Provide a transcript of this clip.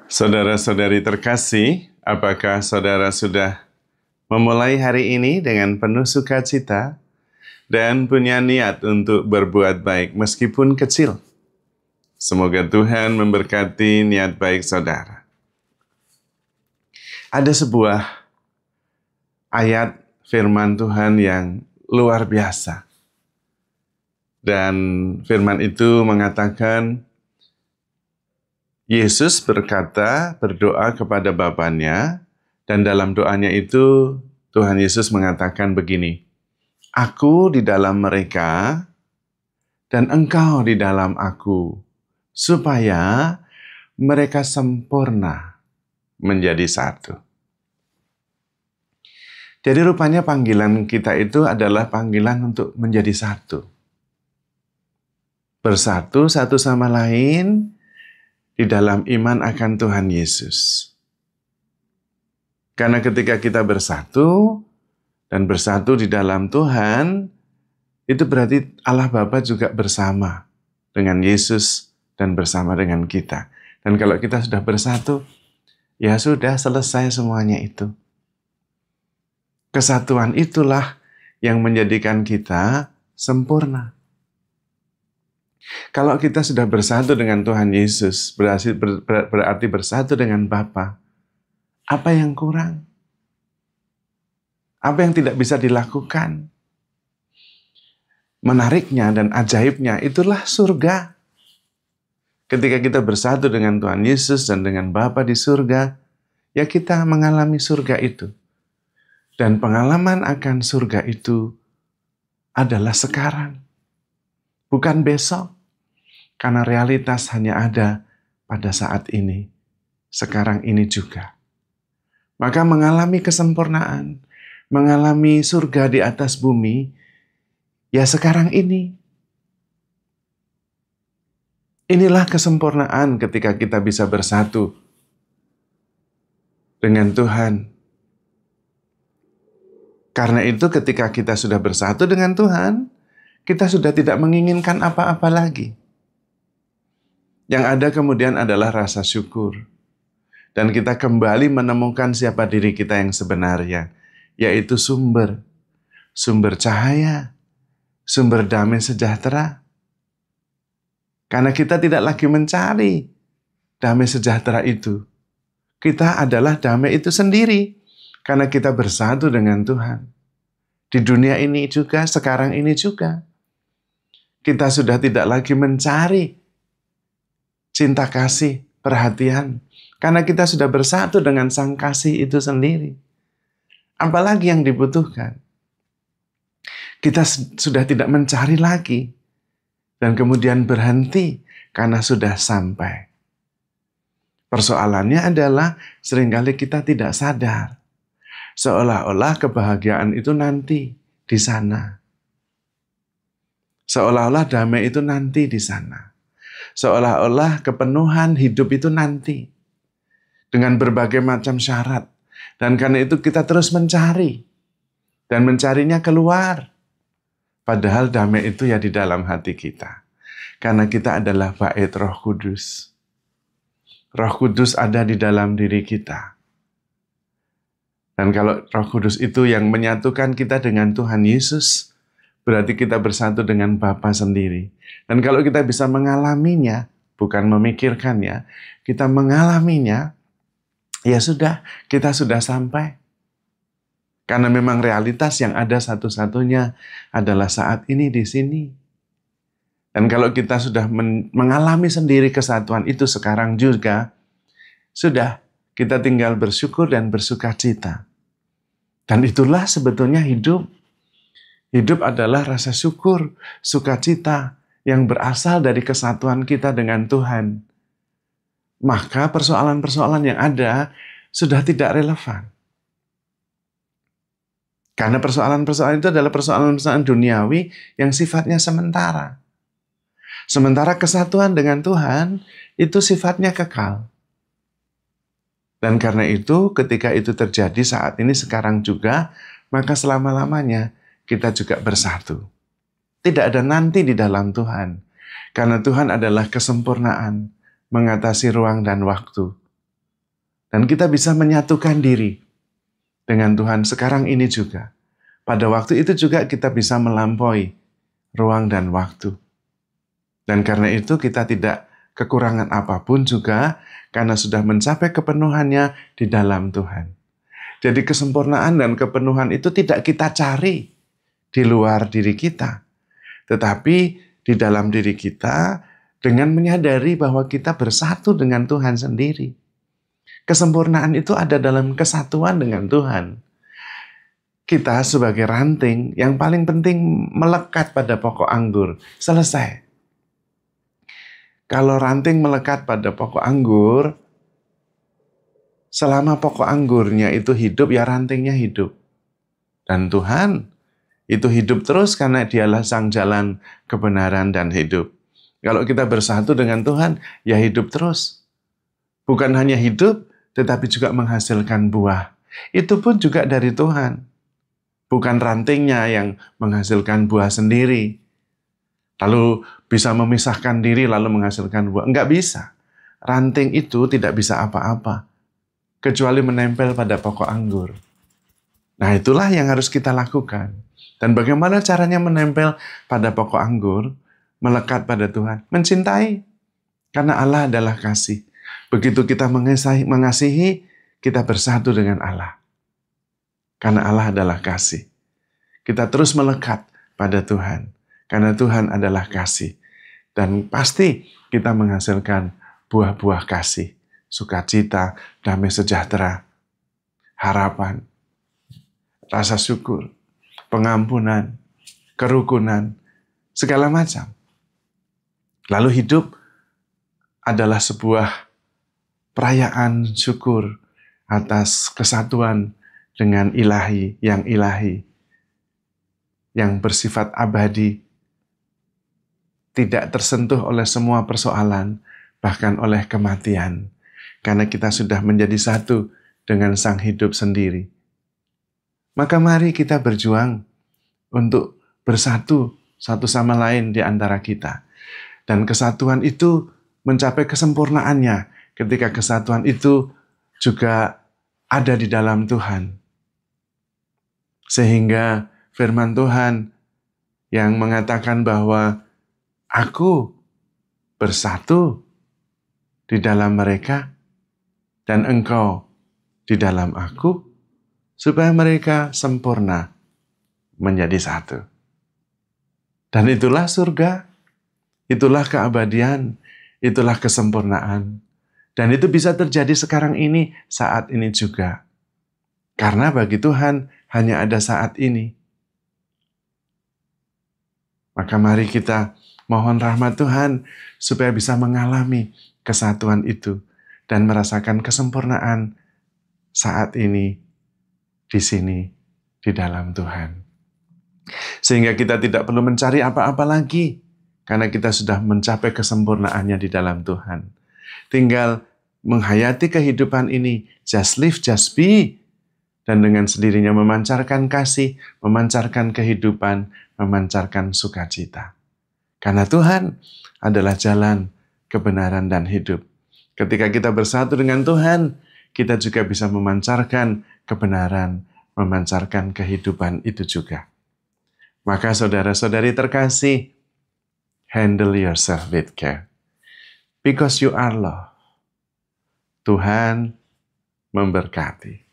Saudara-saudari terkasih, apakah saudara sudah memulai hari ini dengan penuh sukacita dan punya niat untuk berbuat baik meskipun kecil? Semoga Tuhan memberkati niat baik saudara. Ada sebuah ayat firman Tuhan yang luar biasa. Dan firman itu mengatakan, Yesus berdoa kepada Bapanya, dan dalam doanya itu Tuhan Yesus mengatakan begini, Aku di dalam mereka, dan engkau di dalam aku, supaya mereka sempurna menjadi satu. Jadi rupanya panggilan kita itu adalah panggilan untuk menjadi satu. Bersatu satu sama lain, di dalam iman akan Tuhan Yesus. Karena ketika kita bersatu, dan bersatu di dalam Tuhan, itu berarti Allah Bapa juga bersama dengan Yesus dan bersama dengan kita. Dan kalau kita sudah bersatu, ya sudah selesai semuanya itu. Kesatuan itulah yang menjadikan kita sempurna. Kalau kita sudah bersatu dengan Tuhan Yesus, berarti bersatu dengan Bapa. Apa yang kurang? Apa yang tidak bisa dilakukan? Menariknya dan ajaibnya itulah surga. Ketika kita bersatu dengan Tuhan Yesus dan dengan Bapa di surga, ya kita mengalami surga itu. Dan pengalaman akan surga itu adalah sekarang, bukan besok. Karena realitas hanya ada pada saat ini, sekarang ini juga. Maka mengalami kesempurnaan, mengalami surga di atas bumi, ya sekarang ini. Inilah kesempurnaan ketika kita bisa bersatu dengan Tuhan. Karena itu ketika kita sudah bersatu dengan Tuhan, kita sudah tidak menginginkan apa-apa lagi. Yang ada kemudian adalah rasa syukur. Dan kita kembali menemukan siapa diri kita yang sebenarnya, yaitu sumber cahaya, sumber damai sejahtera. Karena kita tidak lagi mencari damai sejahtera itu. Kita adalah damai itu sendiri, karena kita bersatu dengan Tuhan. Di dunia ini juga, sekarang ini juga. Kita sudah tidak lagi mencari cinta kasih, perhatian. Karena kita sudah bersatu dengan Sang Kasih itu sendiri. Apalagi yang dibutuhkan? Kita sudah tidak mencari lagi. Dan kemudian berhenti karena sudah sampai. Persoalannya adalah seringkali kita tidak sadar. Seolah-olah kebahagiaan itu nanti di sana. Seolah-olah damai itu nanti di sana. Seolah-olah kepenuhan hidup itu nanti. Dengan berbagai macam syarat. Dan karena itu kita terus mencari. Dan mencarinya keluar. Padahal damai itu ya di dalam hati kita. Karena kita adalah bait Roh Kudus. Roh Kudus ada di dalam diri kita. Dan kalau Roh Kudus itu yang menyatukan kita dengan Tuhan Yesus, berarti kita bersatu dengan Bapa sendiri. Dan kalau kita bisa mengalaminya, bukan memikirkannya, kita mengalaminya, ya sudah, kita sudah sampai. Karena memang realitas yang ada satu-satunya adalah saat ini di sini. Dan kalau kita sudah mengalami sendiri kesatuan itu sekarang juga, sudah, kita tinggal bersyukur dan bersukacita. Dan itulah sebetulnya hidup. Hidup adalah rasa syukur, sukacita yang berasal dari kesatuan kita dengan Tuhan. Maka persoalan-persoalan yang ada sudah tidak relevan. Karena persoalan-persoalan itu adalah persoalan-persoalan duniawi yang sifatnya sementara. Sementara kesatuan dengan Tuhan itu sifatnya kekal. Dan karena itu ketika itu terjadi saat ini sekarang juga, maka selama-lamanya kita juga bersatu. Tidak ada nanti di dalam Tuhan. Karena Tuhan adalah kesempurnaan, mengatasi ruang dan waktu. Dan kita bisa menyatukan diri dengan Tuhan sekarang ini juga. Pada waktu itu juga kita bisa melampaui ruang dan waktu. Dan karena itu kita tidak kekurangan apapun juga karena sudah mencapai kepenuhannya di dalam Tuhan. Jadi kesempurnaan dan kepenuhan itu tidak kita cari di luar diri kita. Tetapi di dalam diri kita dengan menyadari bahwa kita bersatu dengan Tuhan sendiri. Kesempurnaan itu ada dalam kesatuan dengan Tuhan. Kita sebagai ranting yang paling penting melekat pada pokok anggur. Selesai. Kalau ranting melekat pada pokok anggur, selama pokok anggurnya itu hidup, ya rantingnya hidup. Dan Tuhan itu hidup terus karena Dialah sang jalan, kebenaran, dan hidup. Kalau kita bersatu dengan Tuhan, ya hidup terus. Bukan hanya hidup, tetapi juga menghasilkan buah. Itu pun juga dari Tuhan. Bukan rantingnya yang menghasilkan buah sendiri. Lalu bisa memisahkan diri lalu menghasilkan buah. Enggak bisa. Ranting itu tidak bisa apa-apa. Kecuali menempel pada pokok anggur. Nah, itulah yang harus kita lakukan. Dan bagaimana caranya menempel pada pokok anggur, melekat pada Tuhan? Mencintai. Karena Allah adalah kasih. Begitu kita mengasihi, kita bersatu dengan Allah. Karena Allah adalah kasih. Kita terus melekat pada Tuhan. Karena Tuhan adalah kasih. Dan pasti kita menghasilkan buah-buah kasih. Sukacita, damai sejahtera, harapan, rasa syukur, pengampunan, kerukunan, segala macam. Lalu hidup adalah sebuah perayaan syukur atas kesatuan dengan ilahi, yang bersifat abadi, tidak tersentuh oleh semua persoalan, bahkan oleh kematian, karena kita sudah menjadi satu dengan Sang Hidup sendiri. Maka mari kita berjuang untuk bersatu satu sama lain di antara kita. Dan kesatuan itu mencapai kesempurnaannya ketika kesatuan itu juga ada di dalam Tuhan. Sehingga firman Tuhan yang mengatakan bahwa aku bersatu di dalam mereka dan engkau di dalam aku, supaya mereka sempurna menjadi satu. Dan itulah surga, itulah keabadian, itulah kesempurnaan. Dan itu bisa terjadi sekarang ini, saat ini juga. Karena bagi Tuhan hanya ada saat ini. Maka mari kita mohon rahmat Tuhan supaya bisa mengalami kesatuan itu dan merasakan kesempurnaan saat ini, di sini, di dalam Tuhan. Sehingga kita tidak perlu mencari apa-apa lagi, karena kita sudah mencapai kesempurnaannya di dalam Tuhan. Tinggal menghayati kehidupan ini, just live, just be, dan dengan sendirinya memancarkan kasih, memancarkan kehidupan, memancarkan sukacita. Karena Tuhan adalah jalan, kebenaran, dan hidup. Ketika kita bersatu dengan Tuhan, kita juga bisa memancarkan kebenaran, memancarkan kehidupan itu juga. Maka saudara-saudari terkasih, handle yourself with care. Because you are loved. Tuhan memberkati.